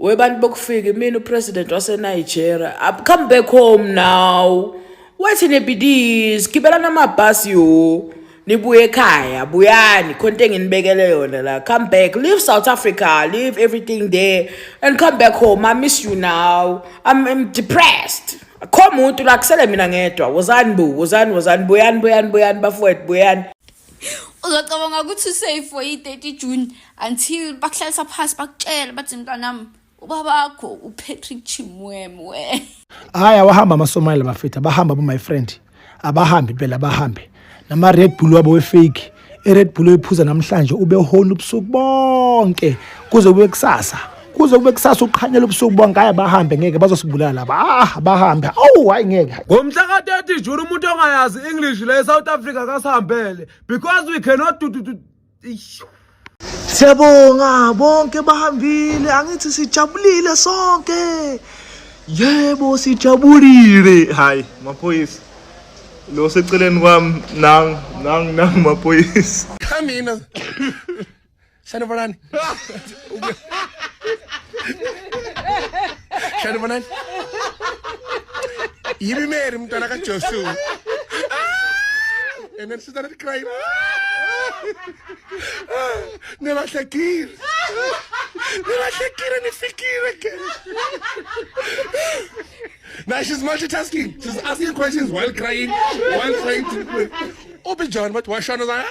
Webantu bokufika mina upresident wase Nigeria. Come back home now. Wathi nebhidizi gibela namabhasi yo. Nibuye ekhaya, buyani, konke nginibekele yona la. Come back, leave South Africa, leave everything there and come back home. I miss you now. I'm depressed. Akho umuntu la kusele mina ngedwa. Wozani buyani bafowethu buyani. Uzocabanga ukuthi usafe for i-30 June until bakuhlalisa phasi bakutshela bathi mntanami ubabakho uPatrick Chimwemwe. Hayi awahamba amasomali bafethu abahamba my friend. Abahambi phela abahambi. Nama Red Bull wabo we-fake. I-Red Bull oyiphuza namhlanje ube hona ubusuku bonke kuze kube kusasa. Kuze kube kusasa uqhanyela ubusuku bonke hayi bahambe ngeke bazosibulala laba. Bahambe. Awu hayi ngeke. Ngomhla ka-30 June umuntu ongayazi English le eSouth Africa kasihambele because we cannot do. Siyabonga bonke bahambile angithi sijabulile sonke. Yebo sijabulile. Hayi maphoyisa. Lo seceleni kwami nang maphoyisa. Kamina. Sanibonani. Sanibonani. Yibi meri mntwana ka Joshua. And then she started crying. Nelahlekile nifikile ke. Now she's multitasking. She's asking questions while crying, while trying to open John, but why Sean was like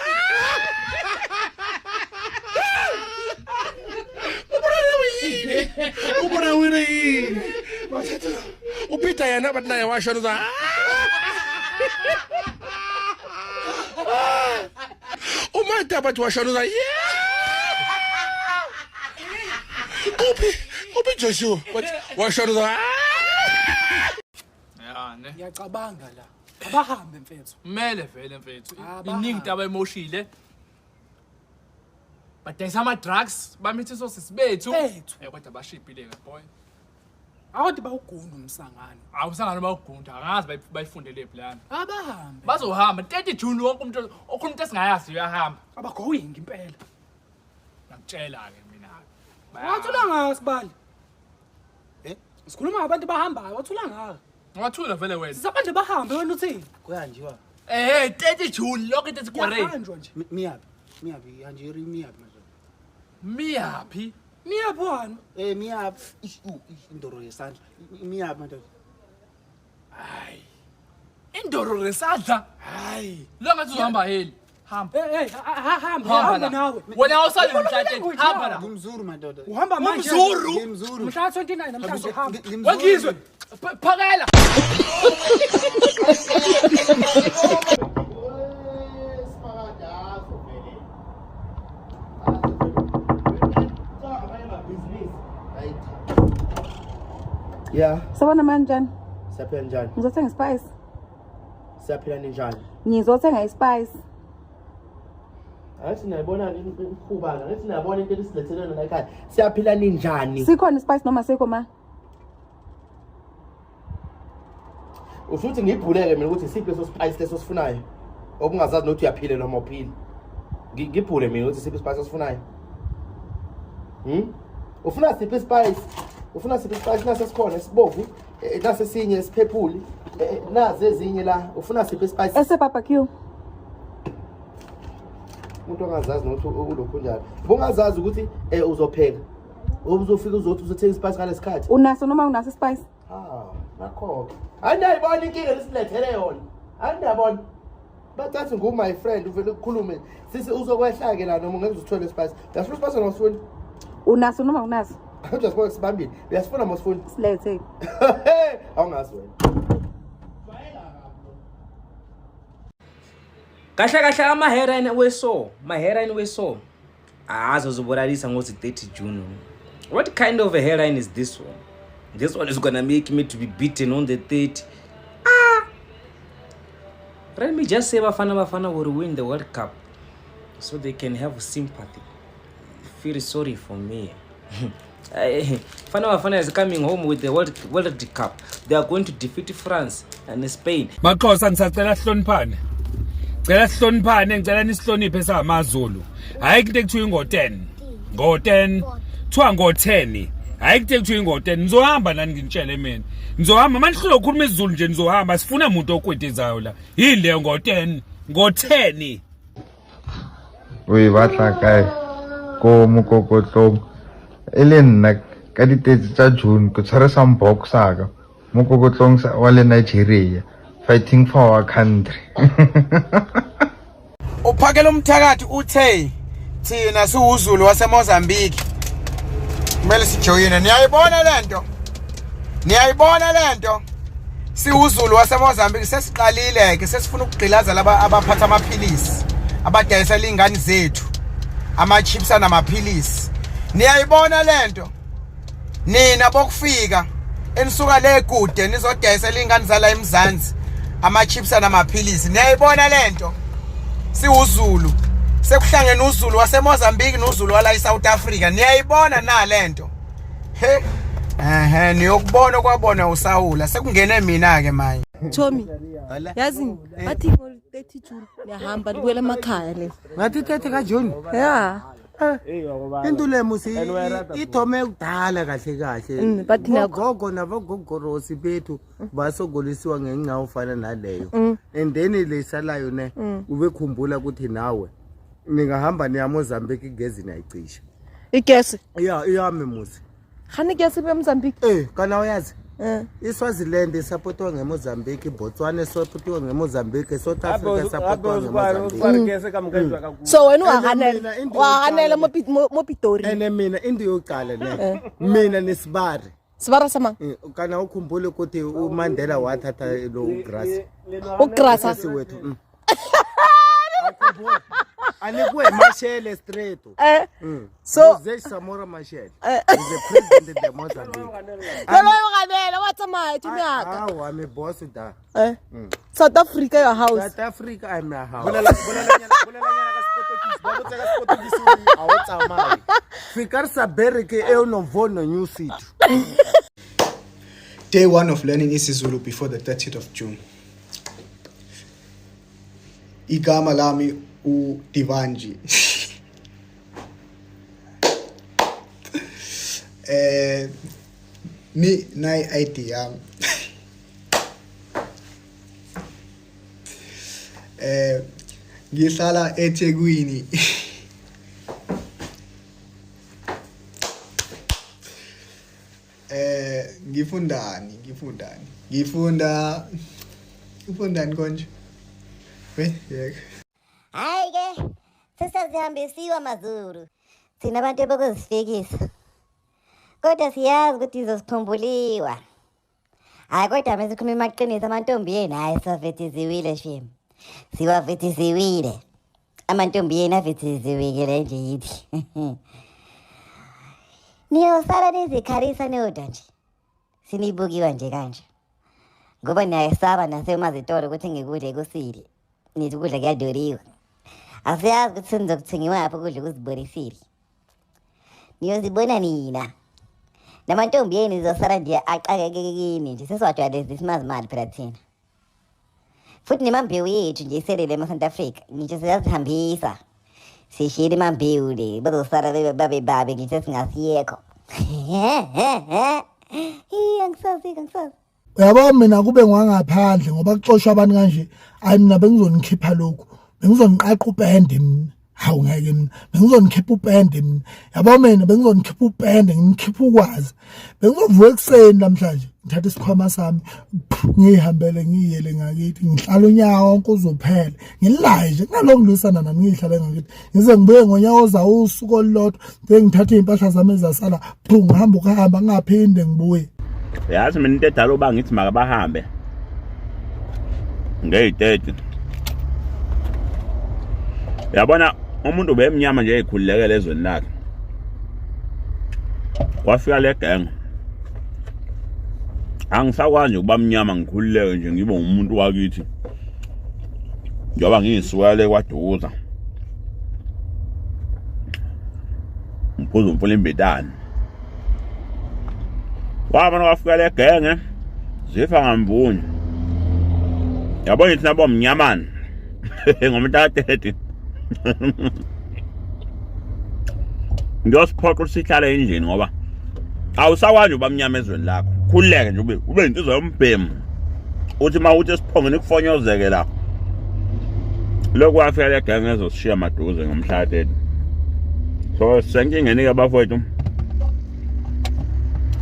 Upita yana but naye washo was Umata but washo was Upi Joshua but washo was Ngiyacabanga la. Bahambe mfethu. Kumele vele mfethu. Iningi intaba emoshile. Badayisa ama drugs bamithe sosisibethu. Kodwa bashipile ke boy. Awuthi bawugunda umsangano. Awusangana bawugunda angazi bayifundele plan. Abahambe. Bazohamba 30 June wonke umuntu okhona into esingayazi uyahamba. Abagoyinga impela. Ngakutshela ke mina. Wathula ngasibali. Sikhuluma abantu bahambayo wathula ngaka. Ngathula vele wena. Sisabantu bahambe wena uthini? Kuyanjiwa. 30 June lokho into esikware. Yahanjwa nje. Miyapi yanjiri miyapi manje. Miyapi? Miyapi wena? Miyapi indoro yesandla. Miyapi manje. Hayi. Indoro resandla. Hayi. Lo ngathi uhamba heli. Hamba. Hamba nawe. Wena awusali mhla hamba la. Ngimzuru madoda. Uhamba manje. Ngimzuru. Mhla 29 namhlanje hamba. Wangizwe. Phakela. Yeah, Sabona manjani? siyaphila njani? Ngizothenga ispice. Siyaphila njani? Ngizothenga ispice. Athi nayibona imkhubana, athi nayibona into esilethele yona ekhaya. Siyaphila njani? Sikhona ispice noma sikho ma? Ushuthi ngibhuleke mina ukuthi isiphi leso spice leso sifunayo. Okungazazi nokuthi uyaphila noma uphila. Ngibhule mina ukuthi isiphi spice osifunayo. Ufuna siphi spice? Ufuna siphi spice nasesikhona esibovu, nasesinye esiphephuli, nazi ezinye la. Ufuna siphi spice? Ese barbecue. Umuntu ongazazi nokuthi ulokho njalo. Bongazazi ukuthi uzopheka. Uzofika uzothi uzothenga spice ngalesikhathi. Unaso noma unaso ispice? Nakho. Andayibona inkinga lesilethele yona. Andiyabona. Bathathi my friend uvele ukukhulume. Sisi uzokwehla ke la noma ngeke uzithole spice. Uyasifuna spice ngosifuni? Unaso noma unaso? Just kwa sibambile. Uyasifuna mosifuni? Silethe. Awungazi wena. Kahle ama-heroin weso azozibolalisa ngothi 30 June. What kind of a heroin is this one? This one is gonna make me to be beaten on the 30. Let me just say Bafana will win the World Cup so they can have sympathy, feel sorry for me. Bafana is coming home with the World Cup. They are going to defeat France and Spain. Maxhosa ngisacela sihloniphane. Cela sihloniphane ngicela nisihloniphe samaZulu. Hayi into ekuthiwa ngo10. Ngo10. Kuthiwa ngo10. hayi kuthe kuthiwa ingo-10 nizohamba nani nginitshele mina nizohamba manje sizokhuluma isiZulu nje nizohamba sifuna umuntu okwetezayo la yini leyo ngo-10 oe batla kae ko mokokotlong e le nna ka ditetse tsa June ke tshware sambok saka mokokotlong wa le Nigeria fighting for our country. Uphakela umthakathi uthe thina siwuZulu waseMozambique kumele sijoyine. Niyayibona lento siwuZulu waseMozambique sesiqalile ke sesifuna ukugqilaza laba abaphatha amaphilisi abadayisa lingani zethu ama-chips namaphilisi. Niyayibona lento nina bokufika enisuka le kude nizodayisa lingani zala eMzansi ama-chips namaphilisi. Niyayibona lento siwuZulu sekuhlangene uZulu waseMozambique noZulu wala eSouth Africa. Niyayibona na lento niyokubona kwabona uSawula sekungene mina ke manje Tommy yazi bathi ngo-30 June niyahamba nibuyela emakhaya le ngathi 30 kaJune ya into le musi ithome kudala kahle bathi nagogo nabogogorosi bethu basogolisiwa ngenxa ufana naleyo and then lesalayo ne ubekhumbula ukuthi nawe ningahamba niya Mozambique igezi nayicisha igesi iyami musi khani igesi beMozambique kana uyazi iSwaziland isupportwa ngeMozambique, Botswana isupportwa ngeMozambique, South Africa isupportwa ngeMozambique. So wena wahanela mopitori ene mina into yokuqala ne mina nesibari sibara sama kana ukhumbule ukuthi uMandela wathatha lo ugrasa siwethu Anikwe Machel straight. So Samora Machel is the president of Mozambique. What's a my I'm a boss da. South Africa your house. South Africa I'm a house. Fikar sabere ke eu no vou no new city. Day 1 of learning isiZulu before the 30th of June. Igama lami uDivanji. Ni nayi ID yami. Ngihlala eThekwini. Ngifundani konje? Yeke. Hayi ke sesazihambisiwa mazulu thina abantu bokuzifikisa kodwa siyazi ukuthi izosikhumbuliwa. Hayi kodwa mase sikhuluma amaqiniso amantombi yena hayi safethiziwile shem siwafethiziwile amantombi yena afethiziwile nje yithi niyosala nizikharisa nodwa nje sinibukiwa nje kanje ngoba niyayesaba nasemazitolo ukuthi ngikudle kusile nithi ukudla kuyadoriwa. Asiyazi ukuthi senizokuthengiwa apho ukudla kuziborisile. Niyozibona nina namantombi yenu izosala nje aqakeke kini nje sesiwadwaleza isimazimali phela thina. Futhi nemambewu yethu nje iselele eSouth Africa nje siyazihambisa sishile imambewu le bazosala babe nje singasiyekho. Angisazi. Uyabona mina kube ngwangaphandle ngoba kuxoshwa abantu kanje ayi mina bengizonikhipha lokho bengizoniqaqa upende mina hawu ngeke mina bengizonikhipha upende mina yabo mina bengizonikhipha upende nginikhipha ukwazi bengizovuka ekseni namhlanje ngithatha isikhwama sami ngihambele ngiyele ngakithi ngihlala unyawo wonke uzophela ngilaye nje ngaloko ngilwisana nami ngihlala ngakithi ngize ngibuye ngonyawo za usuku olulodwa ngithatha impahla zami ezasala ngihamba ngaphinde ngibuye. Yazi mina into edala uba ngithi makabahambe ngeyi-30 yabona umuntu ubemnyama nje ekhululekele ezweni lakhe kwafika le gang angisakwazi ukuba mnyama ngikhululeke nje ngibe umuntu wakithi njengoba ngiyisukele kwaDukuza ngiphuza umfula imbetane wabona kwafika le gang zifa ngambunye yabona ithi nabo mnyamana ngomhla ka-30 ngiyosiphoqa ukuthi sihlale endlini ngoba awusakwazi ubamnyama ezweni lakho khululeke nje ube insizwa yombhemu uthi mawuthi siphongene kufonyozeke la lokho wafika le gang ezoshiya maduze ngomhla 30 so senkingeni ke bafowethu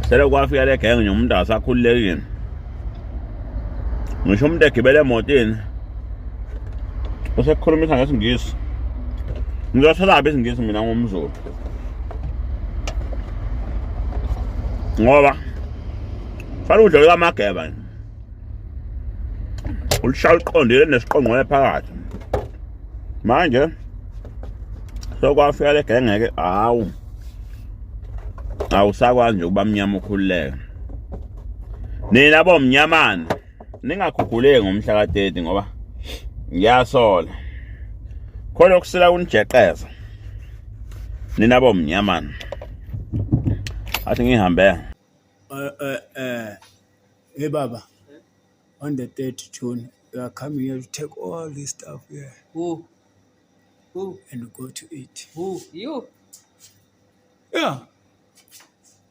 sele kwafika le gang nje umuntu asakhululekile ngisho umuntu egibele emotweni usekhulumisa ngesingisi ngizothatha besingisi mina ngomzulu ngoba fanele udle kamageba ulishaya uqondile nesiqongqwe phakathi manje sokwafika le gang ngeke awusakwazi nje ukuba mnyama ukhululeke nina bomnyamana ningakhukhuleki ngomhla ka30 ngoba ngiyasola khona ukusela unijeqeza nina bomnyamana athi ngihambe hey baba, on the 3rd June we are coming here to take all this stuff here. Who and we go to eat. Who? You? Yeah.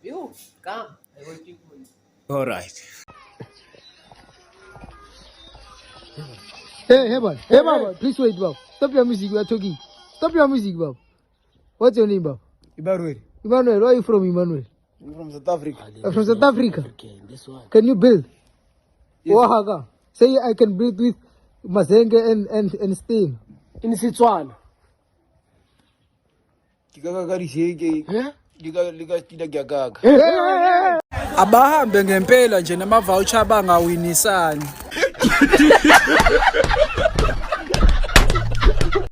You? Come. I will keep you. All right. Hey, Baba, please wait, Bob. Stop your music, we are talking. Stop your music, Bob. What's your name, Bob? Emmanuel. Emmanuel, where are you from, Emmanuel? I'm from South Africa. From South Africa? Okay, this one. Can you build? Yes. Oaxaca. Say I can build with Mazenge and steam. In Setswana. Abahambe ngempela nje nama voucher abangawinisani.